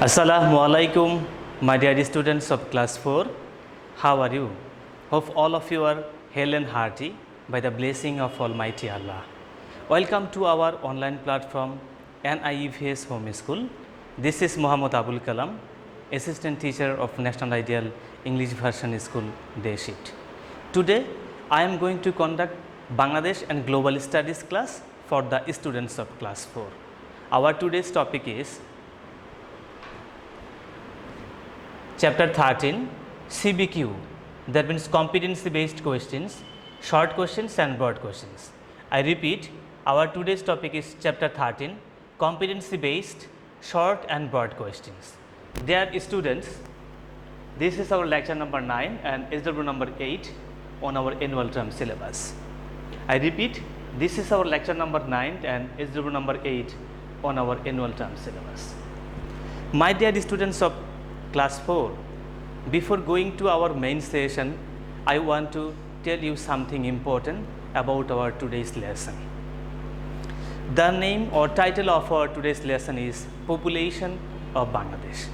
Assalamu alaikum, my dear students of class 4. How are you? Hope all of you are hale and hearty by the blessing of Almighty Allah. Welcome to our online platform NIEVS Home School. This is Muhammad Abul Kalam, Assistant Teacher of National Ideal English Version School, Day Shift. Today, I am going to conduct Bangladesh and Global Studies class for the students of class 4. Our today's topic is Chapter 13, CBQ, that means competency based questions, short questions and broad questions. I repeat, our today's topic is Chapter 13, competency based, short and broad questions. Dear students, this is our lecture number 9 and SW number 8 on our annual term syllabus. I repeat, this is our lecture number 9 and SW number 8 on our annual term syllabus. My dear students of class 4, before going to our main session, I want to tell you something important about our today's lesson. The name or title of our today's lesson is Population of Bangladesh.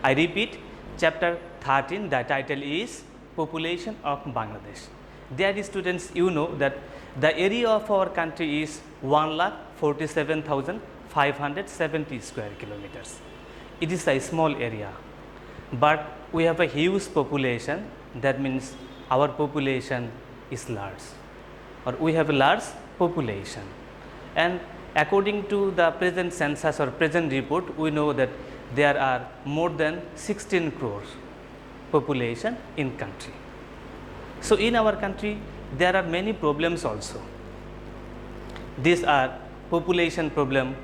I repeat, chapter 13, the title is Population of Bangladesh. Dear students, you know that the area of our country is 1,47,570 square kilometers. It is a small area, but we have a huge population. That means our population is large, or we have a large population. And according to the present census or present report, we know that there are more than 16 crores population in country. So in our country there are many problems also. These are population problem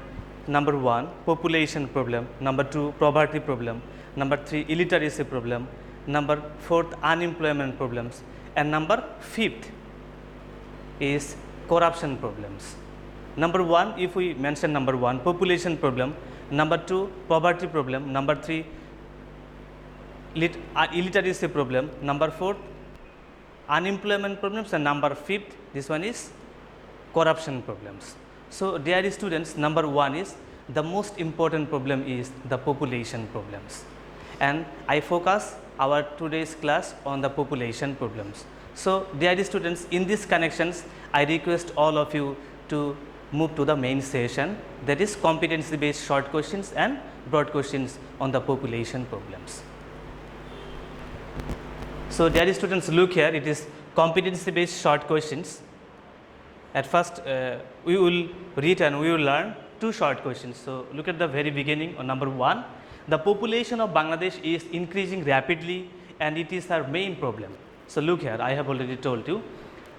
number 1, population problem number 2, poverty problem number 3, illiteracy problem number 4, unemployment problems, and number 5th is corruption problems. Number 1, if we mention number 1, population problem, number 2, poverty problem, number 3, illiteracy problem, number 4, unemployment problems, and number 5th, this one is corruption problems. So dear students, number 1 is the most important problem is the population problems, and I focus our today's class on the population problems. So dear students, in these connections I request all of you to move to the main session, that is competency based short questions and broad questions on the population problems. So dear students, look here, it is competency based short questions. At first we will read and we will learn 2 short questions. So look at the very beginning on number 1. The population of Bangladesh is increasing rapidly and it is our main problem. So look here, I have already told you,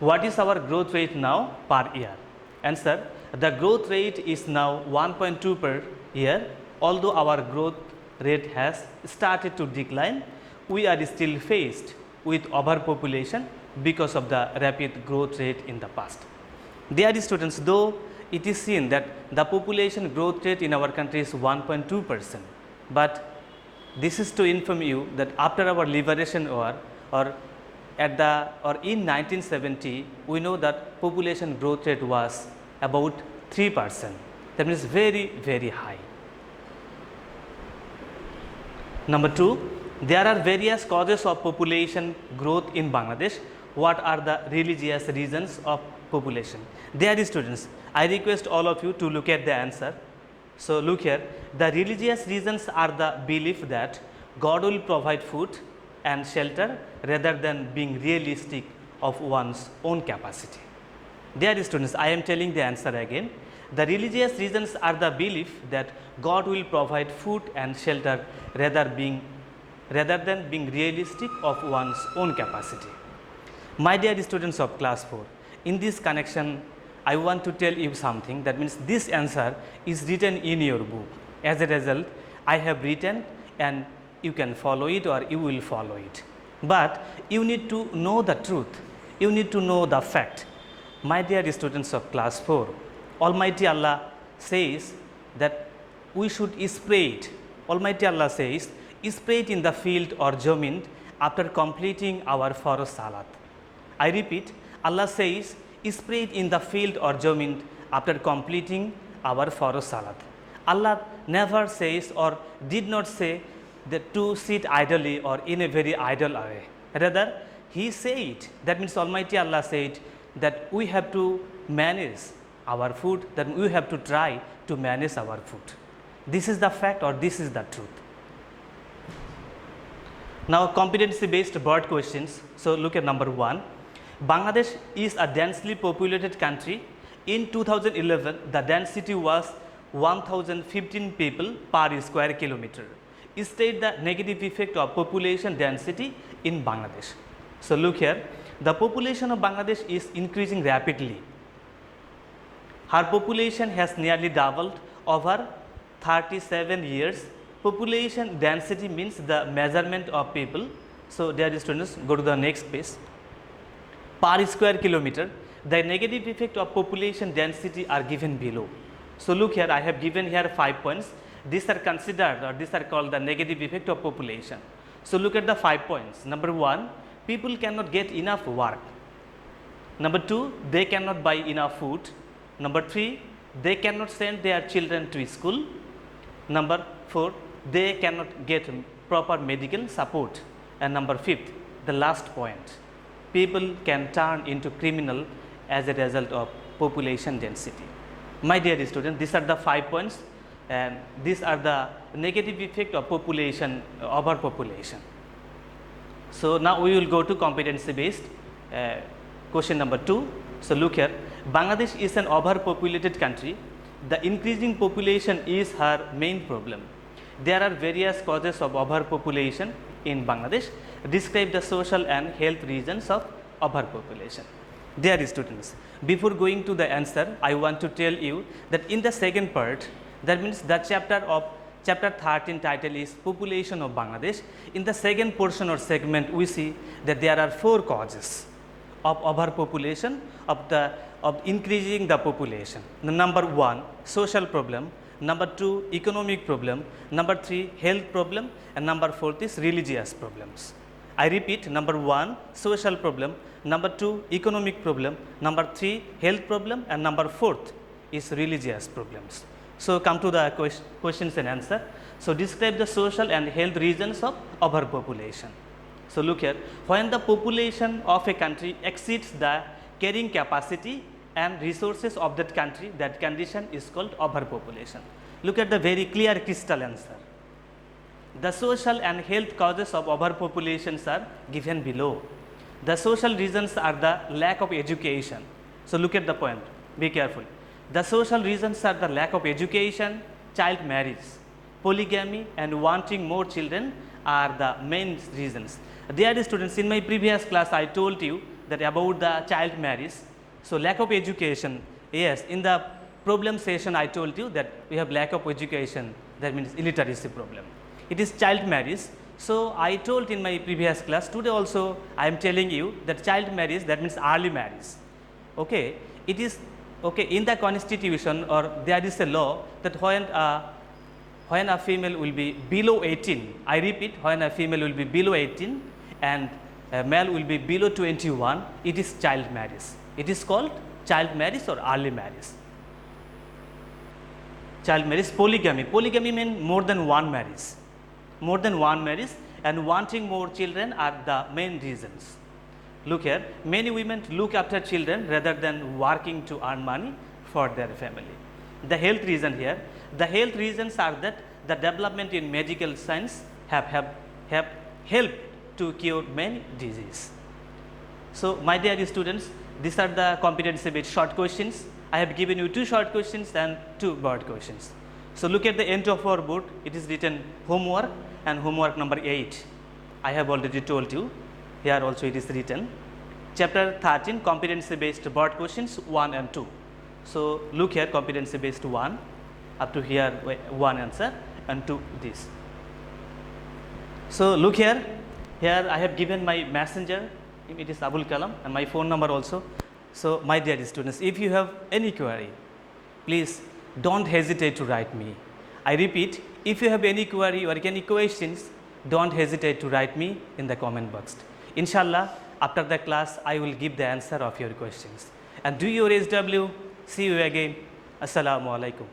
what is our growth rate now per year? Answer, the growth rate is now 1.2 per year. Although our growth rate has started to decline, we are still faced with overpopulation because of the rapid growth rate in the past. Dear students, though it is seen that the population growth rate in our country is 1.2%, but this is to inform you that after our liberation war or in 1970, we know that population growth rate was about 3%. That means very, very high. Number 2, there are various causes of population growth in Bangladesh. What are the religious reasons of population? Dear students, I request all of you to look at the answer. So look here, the religious reasons are the belief that God will provide food and shelter rather than being realistic of one's own capacity. Dear students, I am telling the answer again. The religious reasons are the belief that God will provide food and shelter rather than being realistic of one's own capacity. My dear students of class 4, in this connection I want to tell you something, that means this answer is written in your book. As a result, I have written and you can follow it or you will follow it. But you need to know the truth, you need to know the fact. My dear students of class 4, Almighty Allah says that we should spread. Almighty Allah says, spread in the field or jamin after completing our farz salat. I repeat, Allah says, spread in the field or jamin after completing our farz salat. Allah never says or did not say that to sit idly or in a very idle way. Rather, He said, that means Almighty Allah said that we have to manage our food, that we have to try to manage our food. This is the fact or this is the truth. Now, competency based broad questions. So, look at number 1. Bangladesh is a densely populated country. In 2011, the density was 1015 people per square kilometer. State the negative effect of population density in Bangladesh. So, look here, the population of Bangladesh is increasing rapidly. Her population has nearly doubled over 37 years. Population density means the measurement of people. So, dear students, go to the next page. Per square kilometer, the negative effect of population density are given below. So, look here, I have given here 5 points. These are considered or these are called the negative effect of population. So, look at the 5 points. Number 1, people cannot get enough work. Number 2, they cannot buy enough food. Number 3, they cannot send their children to school. Number 4, they cannot get proper medical support. And number 5, the last point, people can turn into criminal as a result of population density. My dear students, these are the 5 points and these are the negative effect of population, overpopulation. So, now we will go to competency based question number 2. So, look here, Bangladesh is an overpopulated country. The increasing population is her main problem. There are various causes of overpopulation in Bangladesh. Describe the social and health reasons of overpopulation. Dear students, before going to the answer, I want to tell you that in the second part, that means the chapter 13 title is Population of Bangladesh. In the second portion or segment, we see that there are 4 causes of overpopulation, of increasing the population. The number 1, social problem. Number 2, economic problem. Number 3, health problem. And number 4 is religious problems. I repeat, number 1, social problem. Number 2, economic problem. Number 3, health problem. And number 4 is religious problems. So, come to the questions and answer. So, describe the social and health reasons of overpopulation. So, look here, when the population of a country exceeds the carrying capacity and resources of that country, that condition is called overpopulation. Look at the very clear crystal answer. The social and health causes of overpopulations are given below. The social reasons are the lack of education. So, look at the point, be careful. The social reasons are the lack of education, child marriage, polygamy and wanting more children are the main reasons. Dear students, in my previous class I told you that about the child marriage. So, lack of education, yes, in the problem session I told you that we have lack of education, that means illiteracy problem. It is child marriage. So, I told in my previous class, today also I am telling you that child marriage, that means early marriage. Okay, it is okay in the constitution or there is a law that when a female will be below 18, I repeat, when a female will be below 18 and a male will be below 21, it is child marriage. It is called child marriage or early marriage. Child marriage, polygamy. Polygamy means more than one marriage. More than one marriage and wanting more children are the main reasons. Look here, many women look after children rather than working to earn money for their family. The health reason here, the health reasons are that the development in medical science have helped to cure many diseases. So, my dear students, these are the competency based short questions. I have given you 2 short questions and 2 broad questions. So, look at the end of our board, it is written homework and homework number 8. I have already told you, here also it is written. Chapter 13 competency based broad questions 1 and 2. So, look here competency based 1 up to here 1 answer and 2 this. So, look here, I have given my messenger, it is Abul Kalam and my phone number also. So, my dear students, if you have any query, please do not hesitate to write me. I repeat, if you have any query or any questions, do not hesitate to write me in the comment box. Inshallah, after the class, I will give the answer of your questions. And do your SW. See you again. Assalamu alaikum.